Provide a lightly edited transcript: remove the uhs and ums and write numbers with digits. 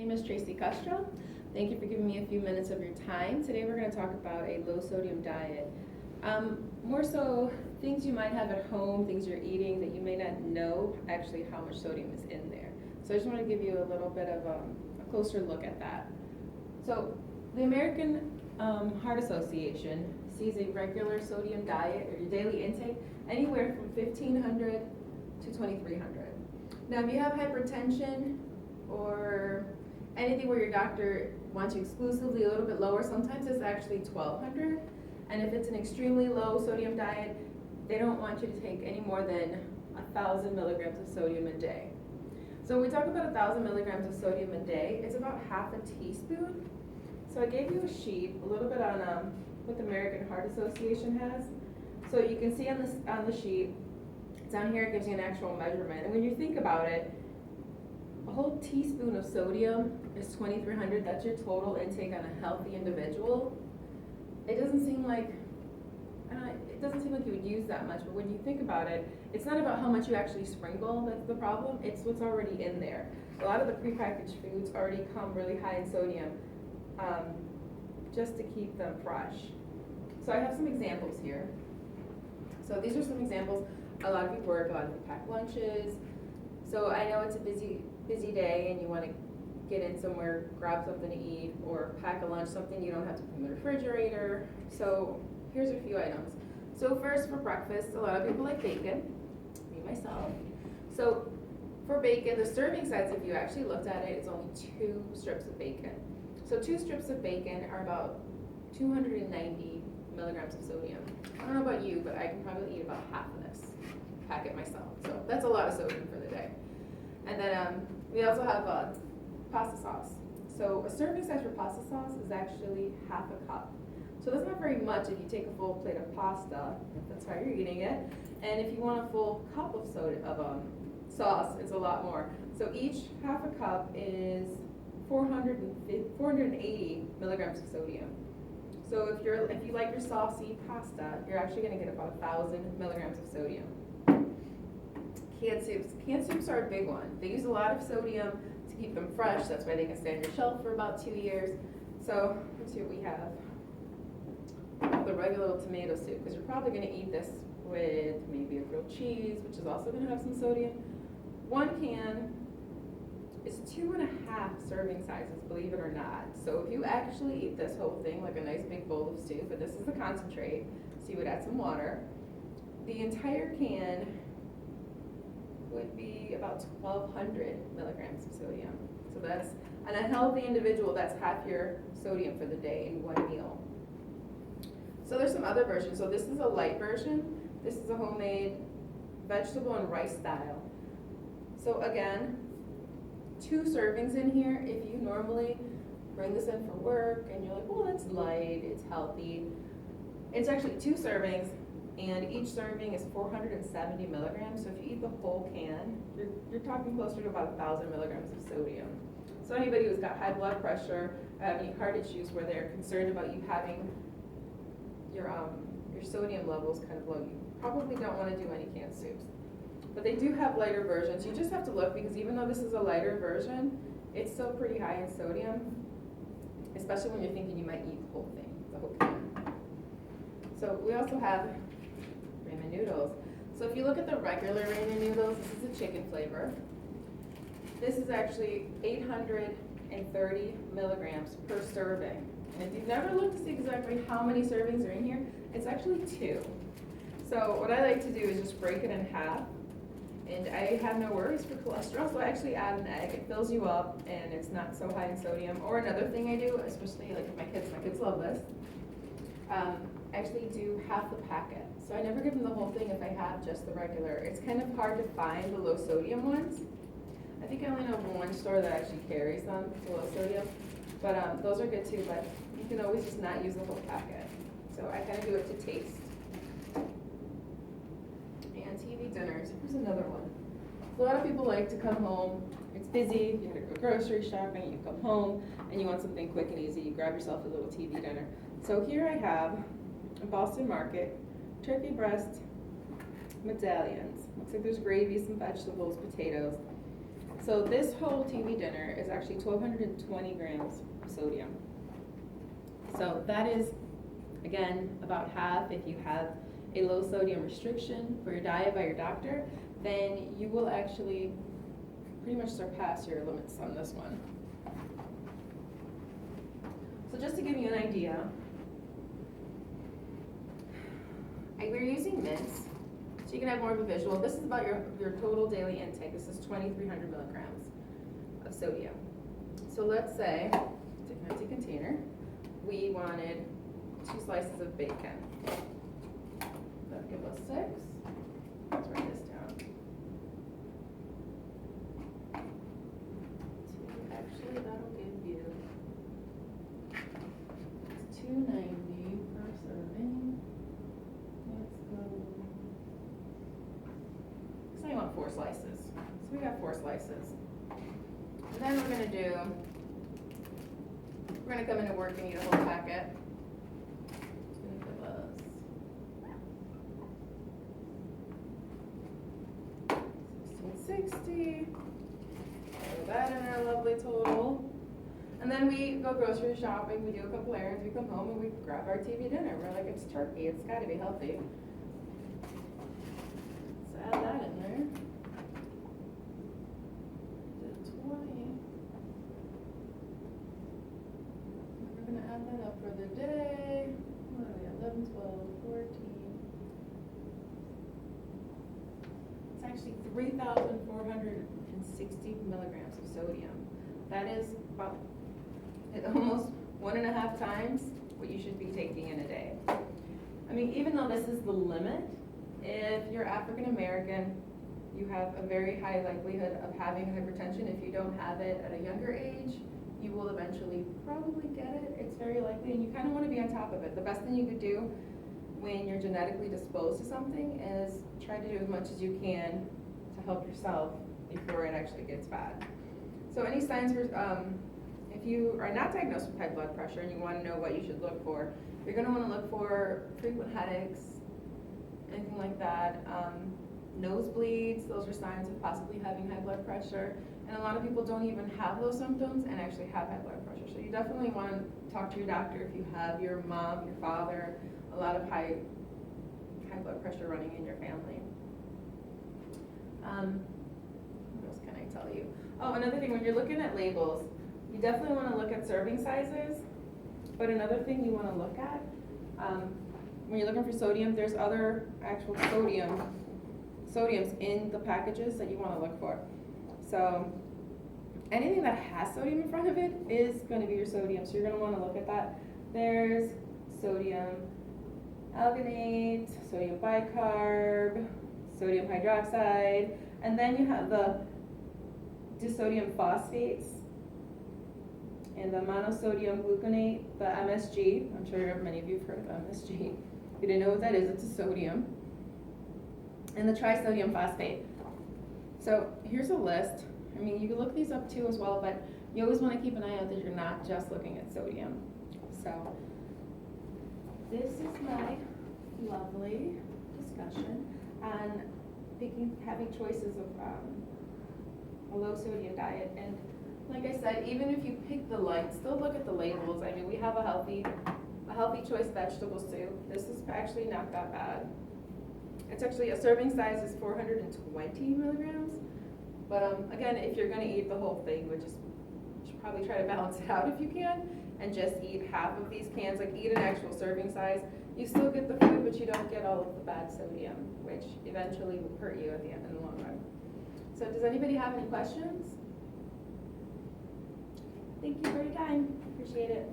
name is Tracy Castro. Thank you for giving me a few minutes of your time. Today we're going to talk about a low sodium diet. More so things you might have at home, things you're eating that you may not know actually how much sodium is in there. So I just want to give you a little bit of a closer look at that. So the American Heart Association sees a regular sodium diet or your daily intake anywhere from 1,500 to 2,300. Now if you have hypertension or anything where your doctor wants you exclusively a little bit lower, sometimes it's actually 1,200. And if it's an extremely low sodium diet, they don't want you to take any more than 1,000 milligrams of sodium a day. So when we talk about 1,000 milligrams of sodium a day, it's about half a teaspoon. So I gave you a sheet, a little bit on what the American Heart Association has. So you can see on the sheet, down here it gives you an actual measurement. And when you think about it, a whole teaspoon of sodium is 2,300. That's your total intake on a healthy individual. It doesn't seem like you would use that much, but when you think about it, it's not about how much you actually sprinkle that's the problem, it's what's already in there. A lot of the prepackaged foods already come really high in sodium just to keep them fresh. So I have some examples here. So these are some examples. A lot of you work, a lot of you pack lunches. So I know it's a busy day and you want to get in somewhere, grab something to eat, or pack a lunch, something you don't have to put in the refrigerator. So here's a few items. So first, for breakfast, a lot of people like bacon, me myself. So for bacon, the serving size, if you actually looked at it, it's only 2 strips of bacon. So 2 strips of bacon are about 290 milligrams of sodium. I don't know about you, but I can probably eat about half of this packet myself. So that's a lot of sodium for the day. And then we also have pasta sauce. So a serving size for pasta sauce is actually half a cup. So that's not very much if you take a full plate of pasta, if that's how you're eating it. And if you want a full cup of sauce, it's a lot more. So each half a cup is 480 milligrams of sodium. So if you like your saucy pasta, you're actually going to get about 1,000 milligrams of sodium. Canned soups. Canned soups are a big one. They use a lot of sodium to keep them fresh. That's why they can stay on your shelf for about 2 years. So let's see what we have. The regular old tomato soup, because you're probably going to eat this with maybe a grilled cheese, which is also going to have some sodium. 1 can is 2.5 serving sizes, believe it or not. So if you actually eat this whole thing like a nice big bowl of soup, but this is the concentrate, so you would add some water, the entire can would be about 1,200 milligrams of sodium. So that's, on a healthy individual, that's half your sodium for the day in one meal. So there's some other versions. So this is a light version. This is a homemade vegetable and rice style. So again, 2 servings in here. If you normally bring this in for work and you're like, well, it's light, it's healthy. It's actually 2 servings, and each serving is 470 milligrams. So if you eat the whole can, you're talking closer to about 1,000 milligrams of sodium. So anybody who's got high blood pressure, any heart issues where they're concerned about you having your sodium levels kind of low, you probably don't want to do any canned soups. But they do have lighter versions. You just have to look, because even though this is a lighter version, it's still pretty high in sodium, especially when you're thinking you might eat the whole thing, the whole can. So we also have ramen noodles. So if you look at the regular ramen noodles, this is a chicken flavor. This is actually 830 milligrams per serving. And if you've never looked to see exactly how many servings are in here, it's actually 2. So what I like to do is just break it in half. And I have no worries for cholesterol, so I actually add an egg. It fills you up, and it's not so high in sodium. Or another thing I do, especially like with my kids love this, I actually do half the packet. So I never give them the whole thing if I have just the regular. It's kind of hard to find the low sodium ones. I think I only know of one store that actually carries them, the low sodium. But those are good too, but you can always just not use the whole packet. So I kind of do it to taste. And TV dinners, here's another one. So a lot of people like to come home, it's busy, you gotta go grocery shopping, you come home, and you want something quick and easy, you grab yourself a little TV dinner. So here I have a Boston Market turkey breast medallions. Looks like there's gravy, some vegetables, potatoes. So this whole TV dinner is actually 1,220 grams of sodium. So that is, again, about half. If you have a low sodium restriction for your diet by your doctor, then you will actually pretty much surpass your limits on this one. So just to give you an idea, we're using mints, so you can have more of a visual. This is about your total daily intake. This is 2,300 milligrams of sodium. So let's say, take an empty container, we wanted 2 slices of bacon. That'll give us 6. Let's write this down. Actually, that'll give you 290 per serving. Let's go. So you want 4 slices. So we got 4 slices. And then we're gonna come into work and eat a whole packet. It's gonna give us 1660. Throw that in our lovely total. And then we go grocery shopping, we do a couple errands, we come home and we grab our TV dinner. We're like, it's turkey, it's gotta be healthy. Let's add that in there. Did 20. We're gonna add that up for the day. What are we, 11, 12, 14. It's actually 3,460 milligrams of sodium. That is about almost 1.5 times what you should be taking in a day. I mean, even though this is the limit, if you're African American, you have a very high likelihood of having hypertension. If you don't have it at a younger age, you will eventually probably get it. It's very likely, and you kind of want to be on top of it. The best thing you could do when you're genetically disposed to something is try to do as much as you can to help yourself before it actually gets bad. So any signs for, if you are not diagnosed with high blood pressure and you want to know what you should look for, you're going to want to look for frequent headaches, anything like that. Nosebleeds, those are signs of possibly having high blood pressure. And a lot of people don't even have those symptoms and actually have high blood pressure. So you definitely want to talk to your doctor if you have your mom, your father, a lot of high blood pressure running in your family. What else can I tell you? Oh, another thing, when you're looking at labels, you definitely want to look at serving sizes. But another thing you want to look at, when you're looking for sodium, there's other actual sodiums in the packages that you want to look for. So anything that has sodium in front of it is going to be your sodium. So you're going to want to look at that. There's sodium alginate, sodium bicarb, sodium hydroxide, and then you have the disodium phosphates and the monosodium gluconate, the MSG. I'm sure many of you have heard of MSG. If you didn't know what that is, it's a sodium. And the trisodium phosphate. So here's a list. I mean, you can look these up too as well, but you always want to keep an eye out that you're not just looking at sodium. So this is my lovely discussion on having choices of a low sodium diet. And like I said, even if you pick the light, still look at the labels. I mean, we have a healthy choice vegetable soup. This is actually not that bad. It's actually, a serving size is 420 milligrams. But again, if you're going to eat the whole thing, you should probably try to balance it out if you can, and just eat half of these cans, like eat an actual serving size. You still get the food, but you don't get all of the bad sodium, which eventually will hurt you at the end in the long run. So does anybody have any questions? Thank you for your time. Appreciate it.